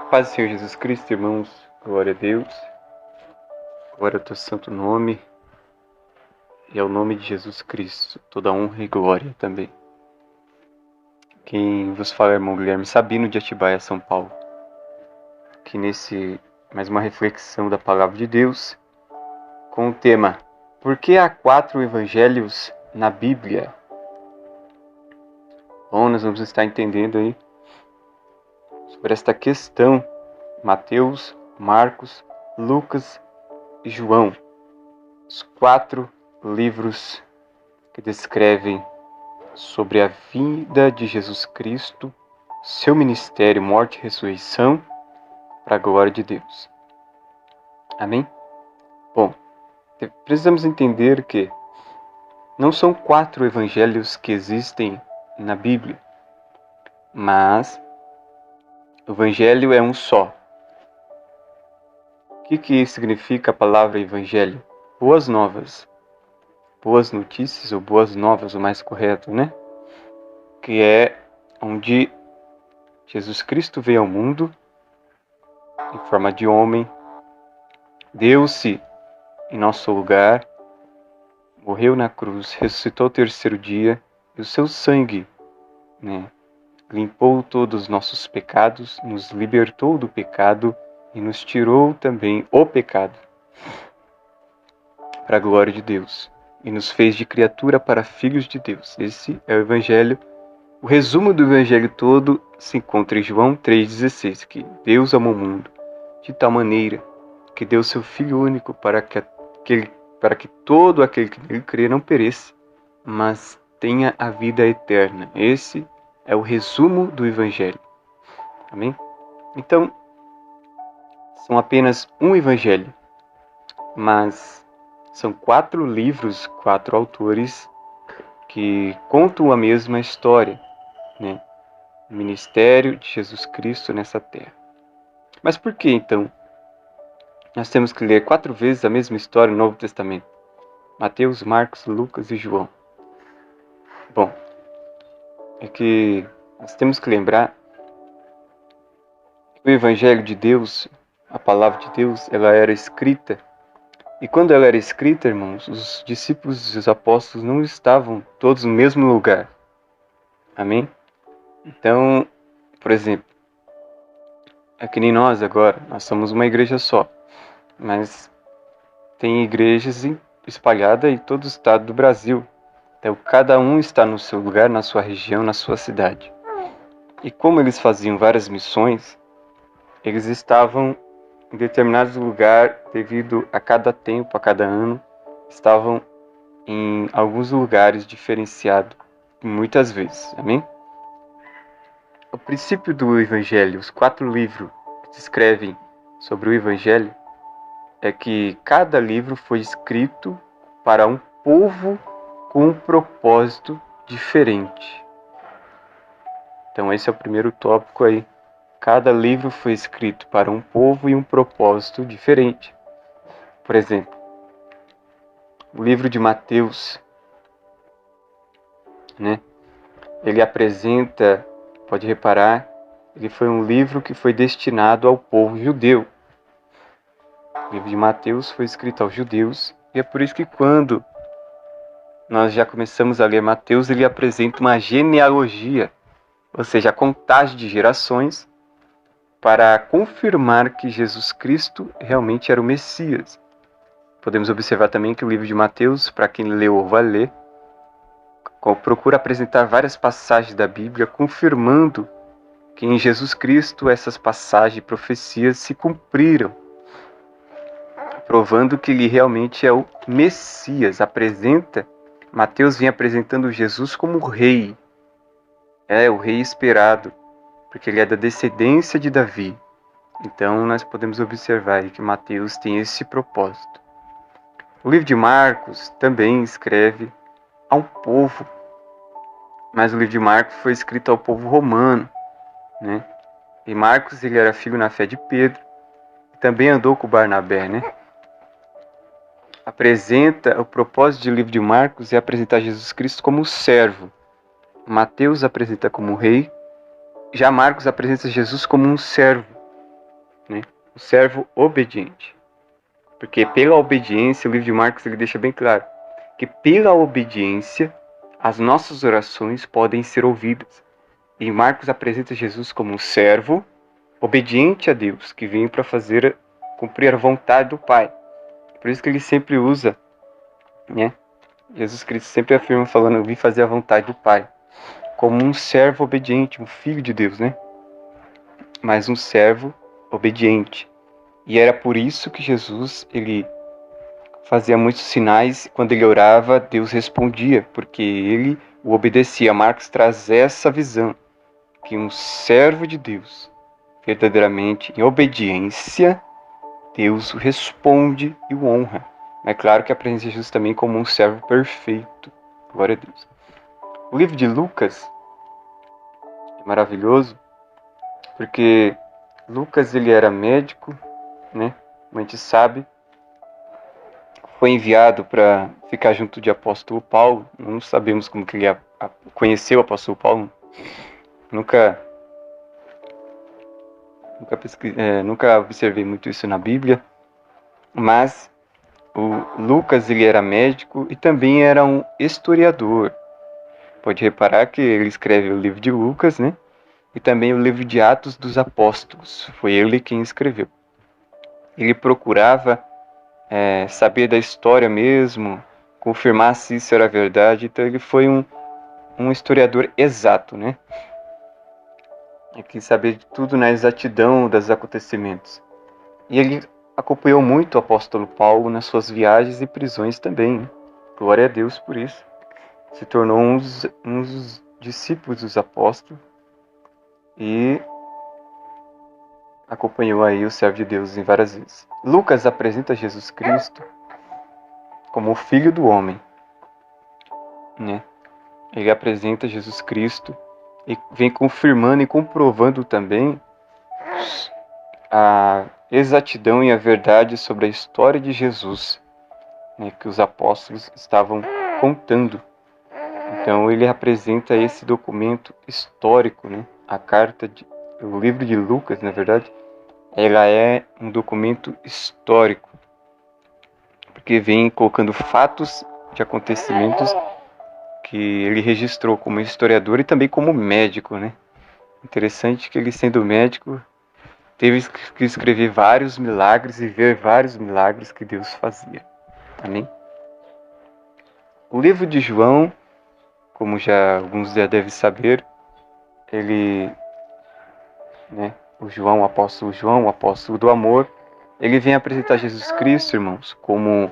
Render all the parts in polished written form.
Paz do Senhor Jesus Cristo, irmãos, glória a Deus, glória ao teu santo nome e ao nome de Jesus Cristo, toda honra e glória também. Quem vos fala é irmão Guilherme Sabino de Atibaia, São Paulo. Aqui nesse mais uma reflexão da Palavra de Deus com o tema: por que há 4 evangelhos na Bíblia? Bom, nós vamos estar entendendo aí sobre esta questão: Mateus, Marcos, Lucas e João, os 4 livros que descrevem sobre a vida de Jesus Cristo, seu ministério, morte e ressurreição, para a glória de Deus. Amém? Bom, precisamos entender que não são 4 evangelhos que existem na Bíblia, mas o evangelho é um só. O que significa a palavra evangelho? Boas novas. Boas notícias ou boas novas, o mais correto, né? Que é onde Jesus Cristo veio ao mundo em forma de homem, deu-se em nosso lugar, morreu na cruz, ressuscitou ao 3º dia, e o seu sangue, limpou todos os nossos pecados, nos libertou do pecado e nos tirou também o pecado, para a glória de Deus, e nos fez de criatura para filhos de Deus. Esse é o Evangelho. O resumo do Evangelho todo se encontra em João 3,16, que Deus amou o mundo de tal maneira que deu seu Filho único para que todo aquele que nele crê não pereça, mas tenha a vida eterna. Esse é o resumo do Evangelho. Amém? Então, são apenas um Evangelho, mas são 4 livros, 4 autores que contam a mesma história, o ministério de Jesus Cristo nessa terra. Mas por que, então, nós temos que ler 4 vezes a mesma história no Novo Testamento? Mateus, Marcos, Lucas e João. Bom, é que nós temos que lembrar que o Evangelho de Deus, a Palavra de Deus, ela era escrita. E quando ela era escrita, irmãos, os discípulos e os apóstolos não estavam todos no mesmo lugar. Amém? Então, por exemplo, é que nem nós agora, nós somos uma igreja só, mas tem igrejas espalhadas em todo o estado do Brasil. Então, cada um está no seu lugar, na sua região, na sua cidade. E como eles faziam várias missões, eles estavam em determinado lugar devido a cada tempo, a cada ano, estavam em alguns lugares diferenciados, muitas vezes. Amém? O princípio do Evangelho, os 4 livros que descrevem sobre o Evangelho, é que cada livro foi escrito para um povo com um propósito diferente. Então esse é o primeiro tópico aí. Cada livro foi escrito para um povo e um propósito diferente. Por exemplo, o livro de Mateus, ele apresenta, pode reparar, ele foi um livro que foi destinado ao povo judeu. O livro de Mateus foi escrito aos judeus, e é por isso que quando nós já começamos a ler Mateus, ele apresenta uma genealogia, ou seja, a contagem de gerações, para confirmar que Jesus Cristo realmente era o Messias. Podemos observar também que o livro de Mateus, para quem leu ou vai ler, procura apresentar várias passagens da Bíblia, confirmando que em Jesus Cristo essas passagens e profecias se cumpriram, provando que ele realmente é o Messias. Mateus vem apresentando Jesus como o rei, o rei esperado, porque ele é da descendência de Davi. Então nós podemos observar aí que Mateus tem esse propósito. O livro de Marcos também escreve a um povo, mas o livro de Marcos foi escrito ao povo romano, E Marcos, ele era filho na fé de Pedro, e também andou com Barnabé, Apresenta o propósito do livro de Marcos é apresentar Jesus Cristo como servo. Mateus apresenta como rei, já Marcos apresenta Jesus como um servo. o servo obediente. Porque pela obediência, o livro de Marcos ele deixa bem claro que pela obediência as nossas orações podem ser ouvidas. E Marcos apresenta Jesus como um servo obediente a Deus, que veio para cumprir a vontade do Pai. Por isso que ele sempre usa, né? Jesus Cristo sempre afirma falando, eu vim fazer a vontade do Pai. Como um servo obediente, um filho de Deus, né? Mas um servo obediente. E era por isso que Jesus, ele fazia muitos sinais, quando ele orava, Deus respondia, porque ele o obedecia. Marcos traz essa visão, que um servo de Deus, verdadeiramente em obediência, Deus o responde e o honra. É claro que apresenta Jesus também como um servo perfeito. Glória a Deus. O livro de Lucas é maravilhoso, porque Lucas ele era médico, né? Como a gente sabe, foi enviado para ficar junto de apóstolo Paulo. Não sabemos como que ele conheceu o apóstolo Paulo. Nunca observei muito isso na Bíblia. Mas o Lucas ele era médico e também era um historiador. Pode reparar que ele escreve o livro de Lucas, né? E também o livro de Atos dos Apóstolos. Foi ele quem escreveu. Ele procurava saber da história mesmo, confirmar se isso era verdade. Então ele foi um historiador exato, né? Ele quis saber de tudo na exatidão dos acontecimentos. E ele acompanhou muito o apóstolo Paulo nas suas viagens e prisões também, né? Glória a Deus por isso. Se tornou um dos discípulos dos apóstolos e acompanhou aí o servo de Deus em várias vezes. Lucas apresenta Jesus Cristo como o Filho do Homem, né? Ele apresenta Jesus Cristo e vem confirmando e comprovando também a exatidão e a verdade sobre a história de Jesus, né, que os apóstolos estavam contando. Então ele apresenta esse documento histórico, né? O livro de Lucas, na verdade, ela é um documento histórico, porque vem colocando fatos de acontecimentos que ele registrou como historiador e também como médico, né? Interessante que ele, sendo médico, teve que escrever vários milagres e ver vários milagres que Deus fazia. Amém? O livro de João, como alguns já devem saber, o apóstolo do amor, ele vem apresentar Jesus Cristo, irmãos, como,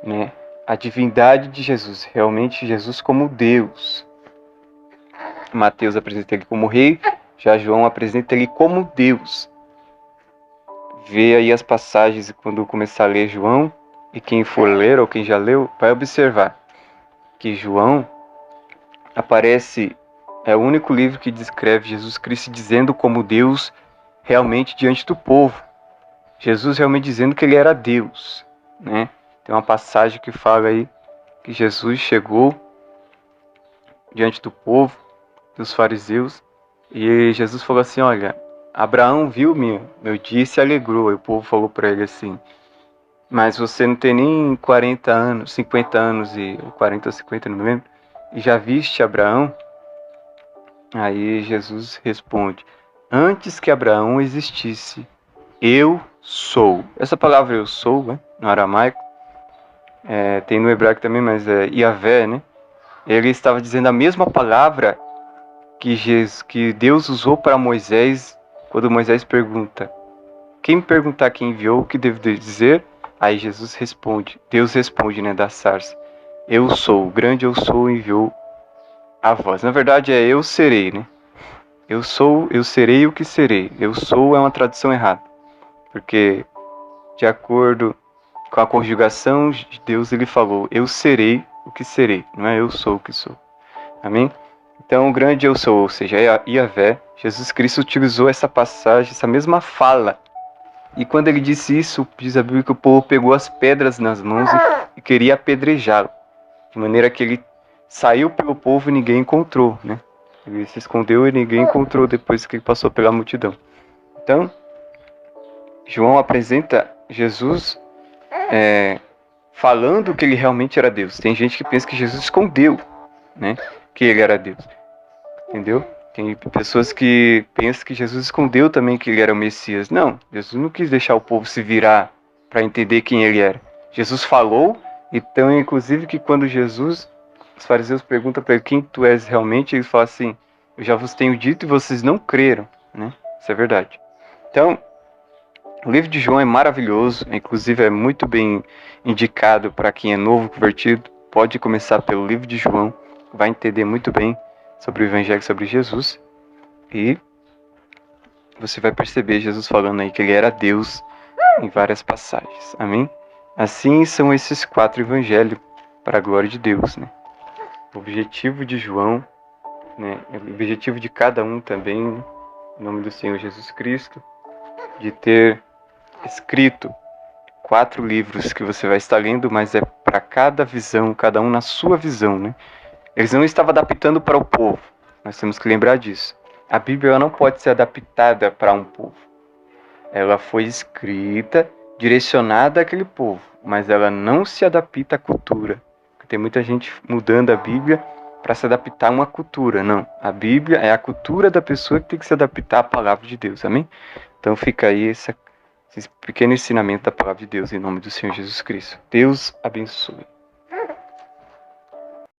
né, a divindade de Jesus, realmente Jesus como Deus. Mateus apresenta ele como rei, já João apresenta ele como Deus. Vê aí as passagens quando começar a ler João, e quem for ler ou quem já leu, vai observar que João é o único livro que descreve Jesus Cristo dizendo como Deus realmente diante do povo. Jesus realmente dizendo que ele era Deus, né? Tem uma passagem que fala aí que Jesus chegou diante do povo, dos fariseus, e Jesus falou assim, olha, Abraão viu meu dia e se alegrou. E o povo falou para ele assim, mas você não tem nem 40 anos, 50 anos, 40 ou 50, não me lembro, e já viste Abraão? Aí Jesus responde, antes que Abraão existisse, eu sou. Essa palavra eu sou, né, no aramaico, tem no hebraico também, mas é Yavé, né? Ele estava dizendo a mesma palavra que Deus usou para Moisés, quando Moisés pergunta, quem me perguntar quem enviou, o que devo dizer? Aí Jesus responde, Deus responde, né, da sarça, eu sou, o grande eu sou enviou a voz. Na verdade é eu serei, né? Eu sou, eu serei o que serei. Eu sou é uma tradução errada, porque de acordo com a conjugação de Deus, ele falou, eu serei o que serei, não é eu sou o que sou. Amém? Então, o grande eu sou, ou seja, Yahvé, Jesus Cristo utilizou essa passagem, essa mesma fala. E quando ele disse isso, diz a Bíblia que o povo pegou as pedras nas mãos e queria apedrejá-lo. De maneira que ele saiu pelo povo e ninguém encontrou, né? Ele se escondeu e ninguém encontrou depois que ele passou pela multidão. Então, João apresenta Jesus falando que ele realmente era Deus. Tem gente que pensa que Jesus escondeu, né, que ele era Deus. Entendeu? Tem pessoas que pensam que Jesus escondeu também que ele era o Messias. Não, Jesus não quis deixar o povo se virar para entender quem ele era. Jesus falou, então inclusive que quando os fariseus perguntam para ele quem tu és realmente, ele fala assim, eu já vos tenho dito e vocês não creram, né? Isso é verdade. Então, o livro de João é maravilhoso, inclusive é muito bem indicado para quem é novo convertido. Pode começar pelo livro de João, vai entender muito bem sobre o Evangelho, sobre Jesus. E você vai perceber Jesus falando aí que ele era Deus em várias passagens. Amém? Assim são esses 4 evangelhos para a glória de Deus, né? O objetivo de João, né? O objetivo de cada um também, né? Em nome do Senhor Jesus Cristo, de ter escrito 4 livros que você vai estar lendo, mas é para cada visão, cada um na sua visão, né? Eles não estavam adaptando para o povo. Nós temos que lembrar disso. A Bíblia não pode ser adaptada para um povo. Ela foi escrita, direcionada àquele povo, mas ela não se adapta à cultura. Tem muita gente mudando a Bíblia para se adaptar a uma cultura. Não, a Bíblia é a cultura da pessoa que tem que se adaptar à palavra de Deus. Amém? Então fica aí esse pequeno ensinamento da palavra de Deus em nome do Senhor Jesus Cristo. Deus abençoe.